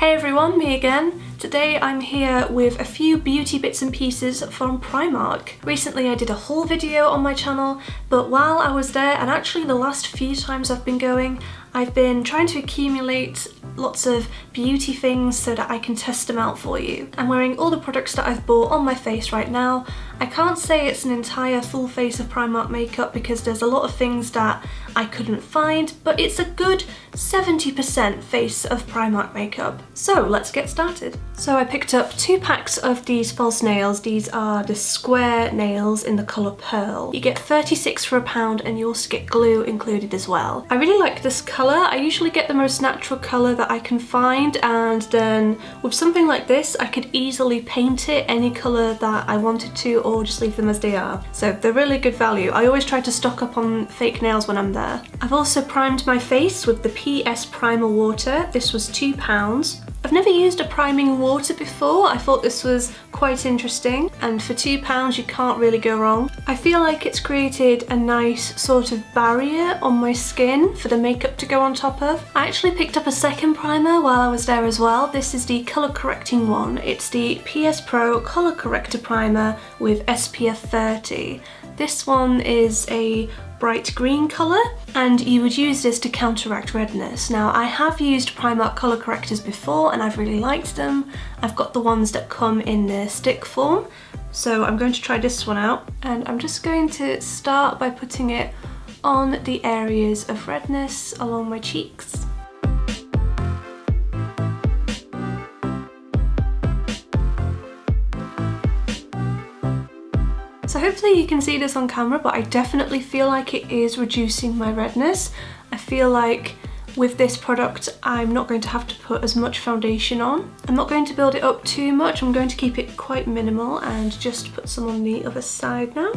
Hey everyone, me again. Today I'm here with a few beauty bits and pieces from Primark. Recently I did a haul video on my channel, but while I was there, and actually the last few times I've been going, I've been trying to accumulate lots of beauty things so that I can test them out for you. I'm wearing all the products that I've bought on my face right now. I can't say it's an entire full face of Primark makeup because there's a lot of things that I couldn't find, but it's a good 70% face of Primark makeup. So let's get started. So I picked up 2 packs of these false nails. These are the square nails in the colour Pearl. You get 36 for £1 and you also get glue included as well. I really like this colour. I usually get the most natural colour that I can find, and then with something like this I could easily paint it any colour that I wanted to or just leave them as they are. So they're really good value. I always try to stock up on fake nails when I'm there. I've also primed my face with the PS Primer Water. This was £2. I've never used a priming water before. I thought this was quite interesting, and for £2 you can't really go wrong. I feel like it's created a nice sort of barrier on my skin for the makeup to go on top of. I actually picked up a second primer while I was there as well. This is the colour correcting one. It's the PS Pro Colour Corrector Primer with SPF 30. This one is a bright green colour, and you would use this to counteract redness. Now, I have used Primark colour correctors before and I've really liked them. I've got the ones that come in the stick form, so I'm going to try this one out, and I'm just going to start by putting it on the areas of redness along my cheeks. So hopefully you can see this on camera, but I definitely feel like it is reducing my redness. I feel like with this product I'm not going to have to put as much foundation on. I'm not going to build it up too much. I'm going to keep it quite minimal and just put some on the other side now.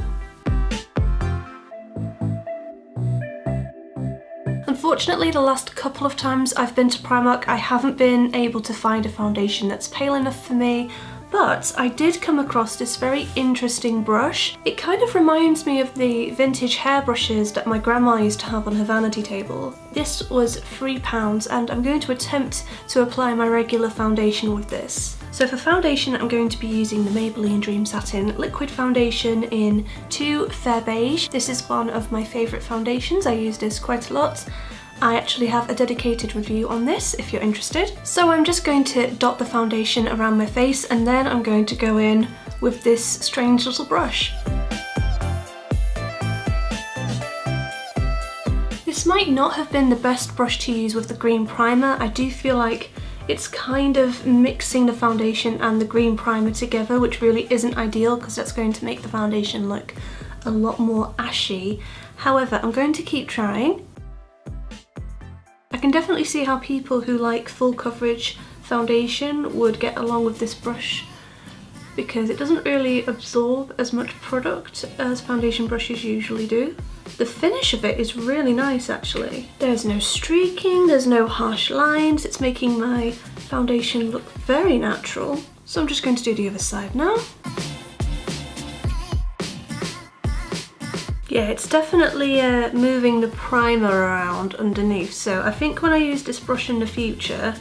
Unfortunately, the last couple of times I've been to Primark I haven't been able to find a foundation that's pale enough for me. But I did come across this very interesting brush. It kind of reminds me of the vintage hairbrushes that my grandma used to have on her vanity table. This was £3 and I'm going to attempt to apply my regular foundation with this. So for foundation I'm going to be using the Maybelline Dream Satin Liquid Foundation in 2 Fair Beige. This is one of my favourite foundations. I use this quite a lot. I actually have a dedicated review on this if you're interested. So I'm just going to dot the foundation around my face, and then I'm going to go in with this strange little brush. This might not have been the best brush to use with the green primer. I do feel like it's kind of mixing the foundation and the green primer together, which really isn't ideal because that's going to make the foundation look a lot more ashy. However, I'm going to keep trying. I can definitely see how people who like full coverage foundation would get along with this brush because it doesn't really absorb as much product as foundation brushes usually do. The finish of it is really nice actually. There's no streaking, there's no harsh lines. It's making my foundation look very natural. So I'm just going to do the other side now. Yeah, it's definitely moving the primer around underneath, so I think when I use this brush in the future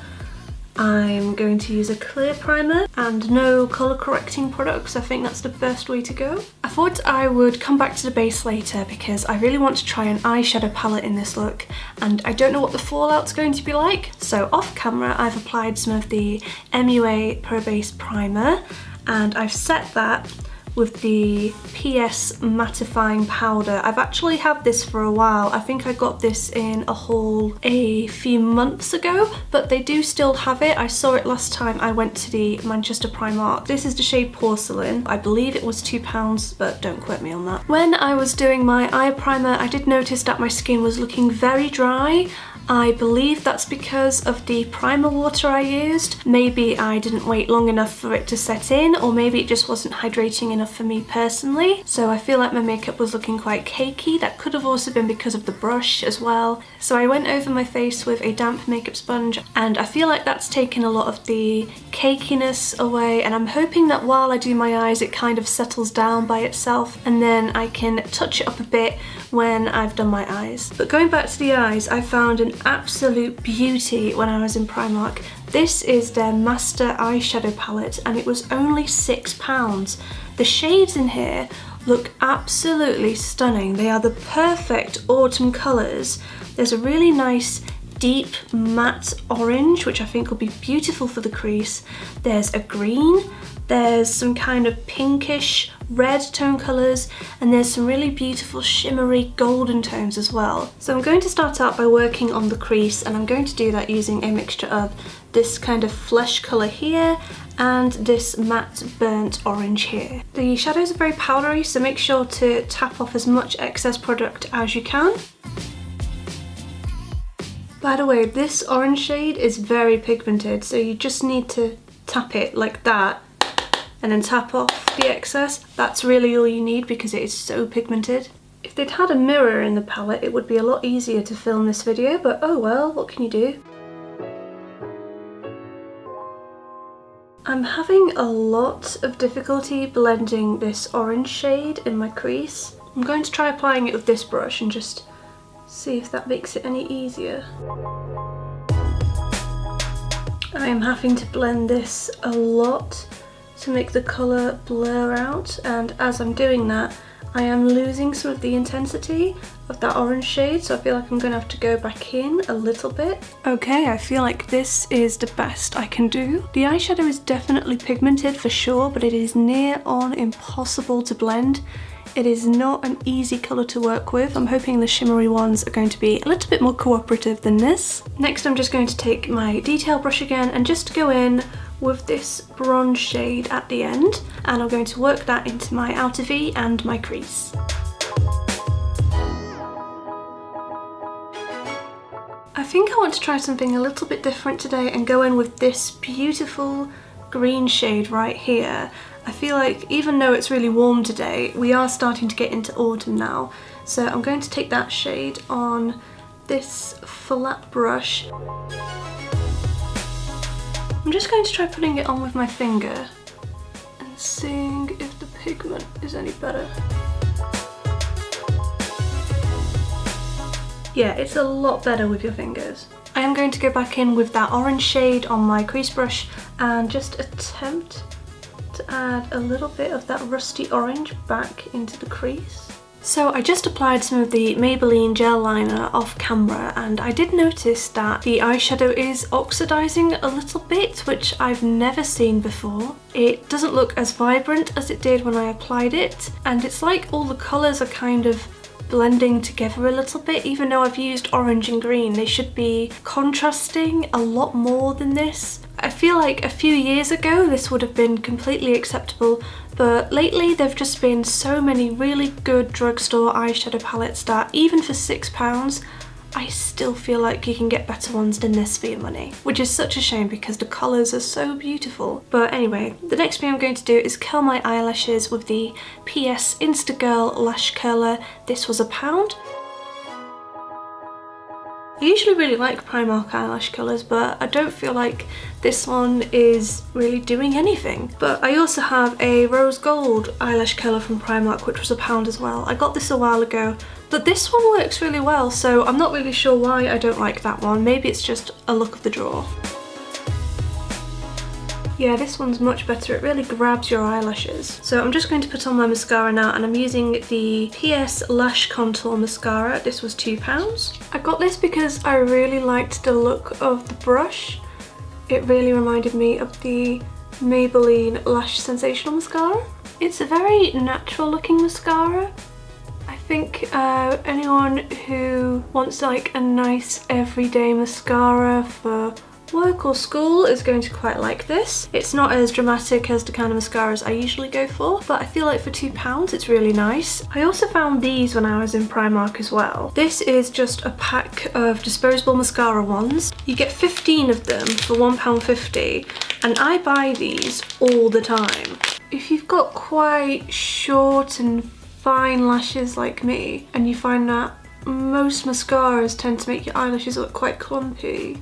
I'm going to use a clear primer and no colour correcting products. I think that's the best way to go. I thought I would come back to the base later because I really want to try an eyeshadow palette in this look and I don't know what the fallout's going to be like. So off camera I've applied some of the MUA Pro Base Primer and I've set that with the PS Mattifying powder. I've actually had this for a while. I think I got this in a haul a few months ago, but they do still have it. I saw it last time I went to the Manchester Primark. This is the shade Porcelain. I believe it was £2, but don't quote me on that. When I was doing my eye primer, I did notice that my skin was looking very dry. I believe that's because of the primer water I used. Maybe I didn't wait long enough for it to set in, or maybe it just wasn't hydrating enough for me personally. So I feel like my makeup was looking quite cakey. That could have also been because of the brush as well. So I went over my face with a damp makeup sponge and I feel like that's taken a lot of the cakiness away, and I'm hoping that while I do my eyes it kind of settles down by itself and then I can touch it up a bit when I've done my eyes. But going back to the eyes, I found an absolute beauty when I was in Primark. This is their Master Eyeshadow palette and it was only £6. The shades in here look absolutely stunning. They are the perfect autumn colours. There's a really nice deep matte orange, which I think will be beautiful for the crease. There's a green, there's some kind of pinkish red tone colours, and there's some really beautiful shimmery golden tones as well. So I'm going to start out by working on the crease, and I'm going to do that using a mixture of this kind of flesh colour here and this matte burnt orange here. The shadows are very powdery, so make sure to tap off as much excess product as you can. By the way, this orange shade is very pigmented, so you just need to tap it like that and then tap off the excess. That's really all you need because it is so pigmented. If they'd had a mirror in the palette, it would be a lot easier to film this video, but oh well, what can you do? I'm having a lot of difficulty blending this orange shade in my crease. I'm going to try applying it with this brush and just see if that makes it any easier. I am having to blend this a lot to make the colour blur out, and as I'm doing that I am losing some of the intensity of that orange shade, so I feel like I'm going to have to go back in a little bit. Okay, I feel like this is the best I can do. The eyeshadow is definitely pigmented for sure, but it is near on impossible to blend. It is not an easy colour to work with. I'm hoping the shimmery ones are going to be a little bit more cooperative than this. Next I'm just going to take my detail brush again and just go in with this bronze shade at the end, and I'm going to work that into my outer V and my crease. I think I want to try something a little bit different today and go in with this beautiful green shade right here. I feel like even though it's really warm today, we are starting to get into autumn now. So I'm going to take that shade on this flat brush. I'm just going to try putting it on with my finger and seeing if the pigment is any better. Yeah, it's a lot better with your fingers. I am going to go back in with that orange shade on my crease brush and just attempt to add a little bit of that rusty orange back into the crease. So I just applied some of the Maybelline gel liner off camera, and I did notice that the eyeshadow is oxidizing a little bit, which I've never seen before. It doesn't look as vibrant as it did when I applied it, and it's like all the colours are kind of blending together a little bit. Even though I've used orange and green, they should be contrasting a lot more than this. I feel like a few years ago this would have been completely acceptable, but lately there've just been so many really good drugstore eyeshadow palettes that even for £6 I still feel like you can get better ones than this for your money, which is such a shame because the colours are so beautiful. But anyway, the next thing I'm going to do is curl my eyelashes with the PS Insta Girl Lash Curler. This was £1. I usually really like Primark eyelash colours, but I don't feel like this one is really doing anything. But I also have a rose gold eyelash colour from Primark, which was £1 as well. I got this a while ago, but this one works really well, so I'm not really sure why I don't like that one. Maybe it's just a look of the draw. Yeah, this one's much better. It really grabs your eyelashes. So I'm just going to put on my mascara now, and I'm using the PS Lash Contour Mascara. This was £2. I got this because I really liked the look of the brush. It really reminded me of the Maybelline Lash Sensational Mascara. It's a very natural looking mascara. I think anyone who wants like a nice everyday mascara for work or school is going to quite like this. It's not as dramatic as the kind of mascaras I usually go for, but I feel like for £2 it's really nice. I also found these when I was in Primark as well. This is just a pack of disposable mascara wands. You get 15 of them for £1.50, and I buy these all the time. If you've got quite short and fine lashes like me, and you find that most mascaras tend to make your eyelashes look quite clumpy,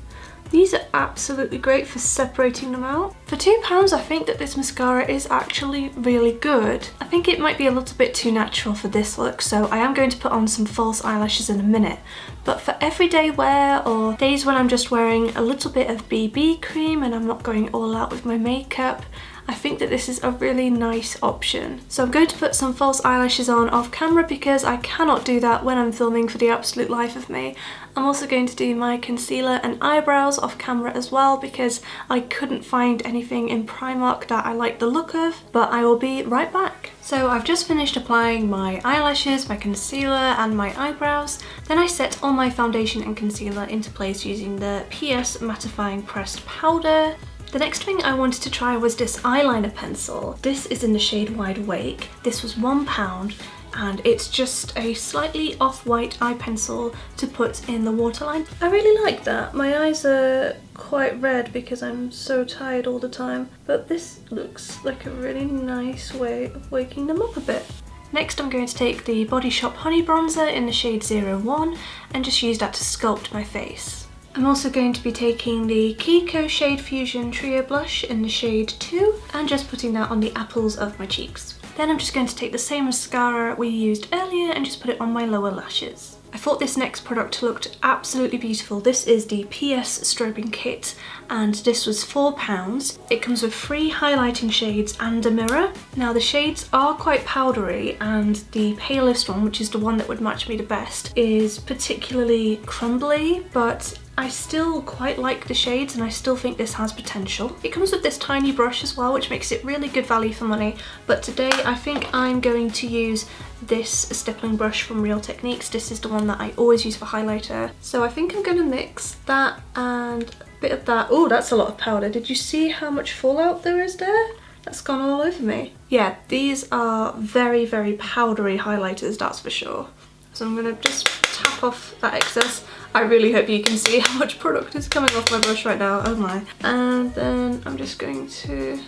These are absolutely great for separating them out. For £2, I think that this mascara is actually really good. I think it might be a little bit too natural for this look, so I am going to put on some false eyelashes in a minute. But for everyday wear or days when I'm just wearing a little bit of BB cream and I'm not going all out with my makeup, I think that this is a really nice option. So I'm going to put some false eyelashes on off camera because I cannot do that when I'm filming for the absolute life of me. I'm also going to do my concealer and eyebrows off camera as well because I couldn't find anything in Primark that I like the look of, but I will be right back. So I've just finished applying my eyelashes, my concealer and my eyebrows. Then I set all my foundation and concealer into place using the PS Mattifying Pressed Powder. The next thing I wanted to try was this eyeliner pencil. This is in the shade Wide Awake. This was £1 and it's just a slightly off-white eye pencil to put in the waterline. I really like that. My eyes are quite red because I'm so tired all the time, but this looks like a really nice way of waking them up a bit. Next I'm going to take the Body Shop Honey Bronzer in the shade 01 and just use that to sculpt my face. I'm also going to be taking the Kiko Shade Fusion Trio Blush in the shade 2 and just putting that on the apples of my cheeks. Then I'm just going to take the same mascara we used earlier and just put it on my lower lashes. I thought this next product looked absolutely beautiful. This is the PS Strobing Kit and this was £4. It comes with 3 highlighting shades and a mirror. Now the shades are quite powdery and the palest one, which is the one that would match me the best, is particularly crumbly, but I still quite like the shades and I still think this has potential. It comes with this tiny brush as well, which makes it really good value for money, but today I think I'm going to use this stippling brush from Real Techniques. This is the one that I always use for highlighter. So I think I'm going to mix that and a bit of that. Oh, that's a lot of powder. Did you see how much fallout there is there? That's gone all over me. Yeah, these are very, very powdery highlighters, that's for sure. So I'm going to just tap off that excess. I really hope you can see how much product is coming off my brush right now, oh my. And then I'm just going to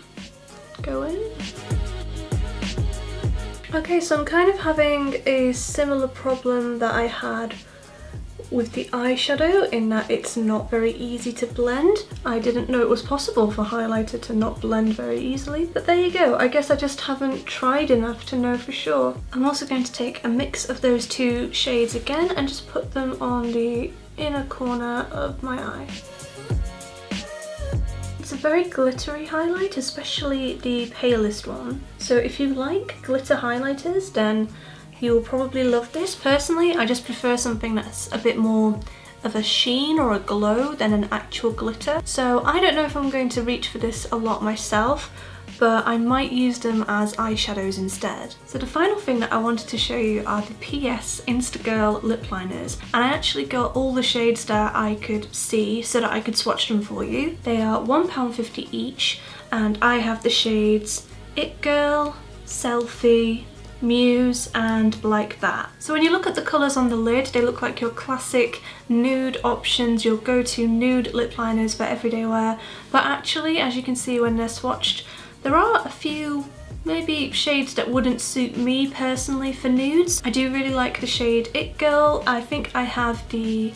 go in. Okay, so I'm kind of having a similar problem that I had with the eyeshadow in that it's not very easy to blend. I didn't know it was possible for highlighter to not blend very easily, but there you go. I guess I just haven't tried enough to know for sure. I'm also going to take a mix of those 2 shades again and just put them on the inner corner of my eye. It's a very glittery highlight, especially the palest one. So if you like glitter highlighters, then you'll probably love this. Personally, I just prefer something that's a bit more of a sheen or a glow than an actual glitter. So I don't know if I'm going to reach for this a lot myself, but I might use them as eyeshadows instead. So the final thing that I wanted to show you are the PS Instagirl lip liners, and I actually got all the shades that I could see so that I could swatch them for you. They are £1.50 each, and I have the shades It Girl, Selfie, Muse and Like That. So when you look at the colours on the lid, they look like your classic nude options, your go-to nude lip liners for everyday wear, but actually, as you can see when they're swatched, there are a few maybe shades that wouldn't suit me personally for nudes. I do really like the shade It Girl. I think I have the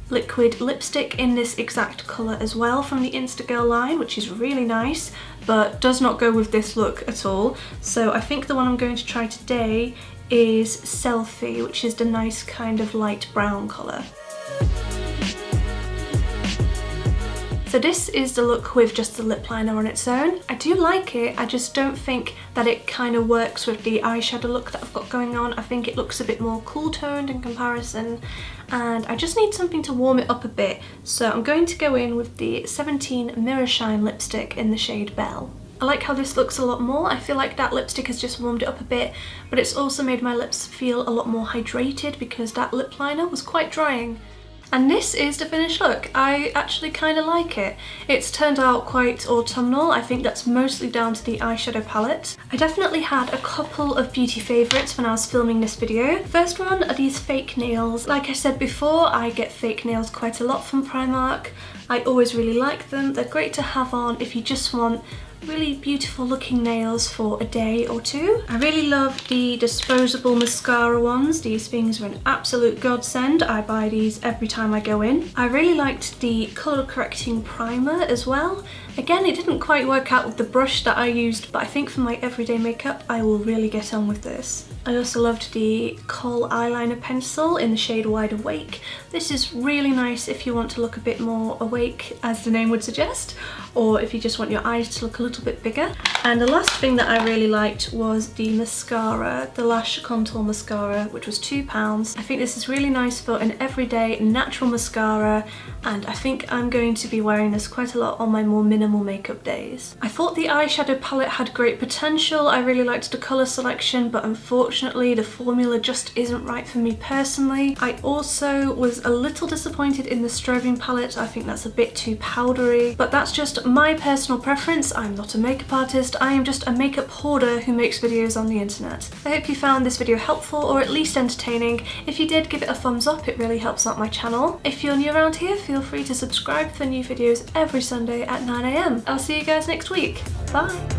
liquid lipstick in this exact colour as well from the Instagirl line, which is really nice, but does not go with this look at all. So I think the one I'm going to try today is Selfie, which is the nice kind of light brown colour. So this is the look with just the lip liner on its own. I do like it, I just don't think that it kind of works with the eyeshadow look that I've got going on. I think it looks a bit more cool toned in comparison, and I just need something to warm it up a bit. So I'm going to go in with the 17 Mirror Shine lipstick in the shade Belle. I like how this looks a lot more. I feel like that lipstick has just warmed it up a bit, but it's also made my lips feel a lot more hydrated because that lip liner was quite drying. And this is the finished look. I actually kind of like it. It's turned out quite autumnal. I think that's mostly down to the eyeshadow palette. I definitely had a couple of beauty favourites when I was filming this video. First one are these fake nails. Like I said before, I get fake nails quite a lot from Primark. I always really like them. They're great to have on if you just want really beautiful looking nails for a day or two. I really love the disposable mascara ones. These things are an absolute godsend. I buy these every time I go in. I really liked the colour correcting primer as well. Again, it didn't quite work out with the brush that I used, but I think for my everyday makeup, I will really get on with this. I also loved the Kohl eyeliner pencil in the shade Wide Awake. This is really nice if you want to look a bit more awake, as the name would suggest, or if you just want your eyes to look a little bit bigger. And the last thing that I really liked was the mascara, the Lash Contour Mascara, which was £2. I think this is really nice for an everyday natural mascara, and I think I'm going to be wearing this quite a lot on my more minimal makeup days. I thought the eyeshadow palette had great potential. I really liked the colour selection, but unfortunately the formula just isn't right for me personally. I also was a little disappointed in the strobing palette. I think that's a bit too powdery, but that's just my personal preference. I'm not a makeup artist, I am just a makeup hoarder who makes videos on the internet. I hope you found this video helpful or at least entertaining. If you did, give it a thumbs up, it really helps out my channel. If you're new around here, feel free to subscribe for new videos every Sunday at 9 AM. I'll see you guys next week. Bye!